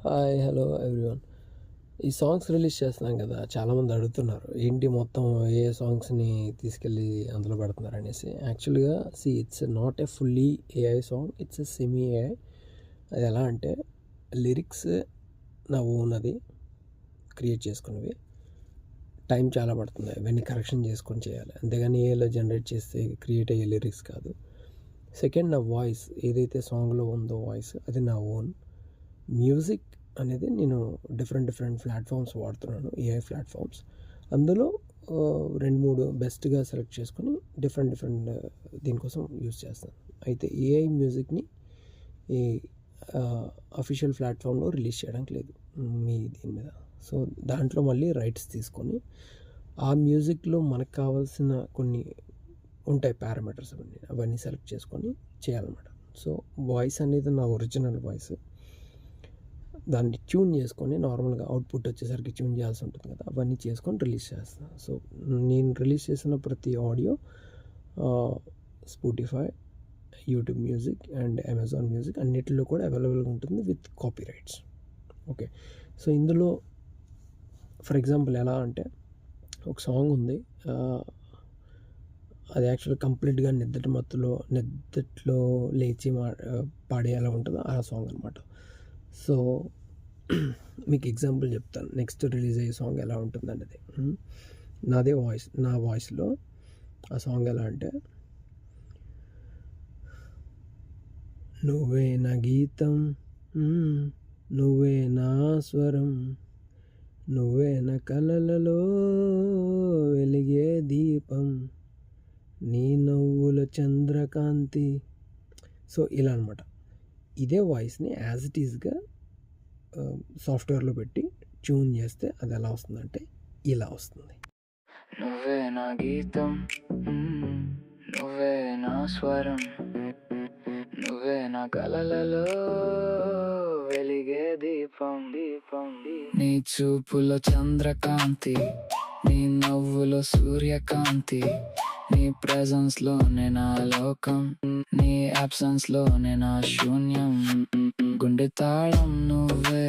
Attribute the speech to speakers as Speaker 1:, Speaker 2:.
Speaker 1: Hi hello everyone. ఈ songs release చేస్తున్నాం కదా, చాలామంది అడుగుతున్నారు ఏంటి మొత్తం ఏ సాంగ్స్ని తీసుకెళ్ళి అందులో పెడుతున్నారు అనేసి. యాక్చువల్గా it's not a fully AI song, it's a semi AI. అది ఎలా అంటే లిరిక్స్ నా ఓన్, అది క్రియేట్ చేసుకున్నవి. టైం చాలా పడుతుంది, అవన్నీ కరెక్షన్ చేసుకొని చేయాలి, అంతేగాని ఏఐలో జనరేట్ చేస్తే క్రియేట్ అయ్యే లిరిక్స్ కాదు. సెకండ్, నా వాయిస్ ఏదైతే సాంగ్లో ఉందో వాయిస్ అది నా ఓన్. మ్యూజిక్ అనేది నేను డిఫరెంట్ ప్లాట్ఫామ్స్ వాడుతున్నాను, ఏఐ ప్లాట్ఫామ్స్. అందులో 2-3 బెస్ట్గా సెలెక్ట్ చేసుకొని డిఫరెంట్ దీనికోసం యూజ్ చేస్తాను. అయితే ఏఐ మ్యూజిక్ని ఈ అఫీషియల్ ప్లాట్ఫామ్లో రిలీజ్ చేయడానికి లేదు మీ దీని మీద. సో దాంట్లో మళ్ళీ రైట్స్ తీసుకొని ఆ మ్యూజిక్లో మనకు కావాల్సిన కొన్ని ఉంటాయి పారామీటర్స్, అవన్నీ సెలెక్ట్ చేసుకొని చేయాలన్నమాట. సో వాయిస్ అనేది నా ఒరిజినల్ వాయిస్, దాన్ని ట్యూన్ చేసుకొని నార్మల్గా అవుట్పుట్ వచ్చేసరికి ట్యూన్ చేయాల్సి ఉంటుంది కదా, అవన్నీ చేసుకొని రిలీజ్ చేస్తాను. సో నేను రిలీజ్ చేసిన ప్రతి audio Spotify, YouTube music and Amazon music అన్నిటిలో కూడా అవైలబుల్గా ఉంటుంది with copy rights. Okay, so ఇందులో ఫర్ ఎగ్జాంపుల్ ఎలా అంటే ఒక సాంగ్ ఉంది, అది యాక్చువల్గా కంప్లీట్గా నిద్దట్లో లేచి పాడేలా ఉంటుంది ఆ సాంగ్ అనమాట. సో మీకు ఎగ్జాంపుల్ చెప్తాను, నెక్స్ట్ రిలీజ్ అయ్యే సాంగ్ ఎలా ఉంటుంది అనేది. నాదే వాయిస్, నా వాయిస్లో ఆ సాంగ్ ఎలా అంటే, నువ్వే నా గీతం, నువ్వే నా స్వరం, నువ్వే నా కలలలో వెలిగే దీపం, నీ నవ్వుల చంద్రకాంతి. సో ఇలా అనమాట. ఇదే వాయిస్ని యాజ్ ఇట్ ఈస్గా సాఫ్ట్వేర్లో పెట్టి ట్యూన్ చేస్తే అది ఎలా వస్తుందంటే ఇలా వస్తుంది.
Speaker 2: నువ్వే నా గీతం, నువ్వే నా స్వరం, నువ్వే నా కలలలో వెలిగే దీపం, నీ చూపులో చంద్రకాంతి, నీ నవ్వులో సూర్యకాంతి, నీ ప్రెజెన్స్ లోనే నా లోకం, నీ అబ్సెన్స్ లోనే నా శూన్యం, గుండె తాళం నువ్వే,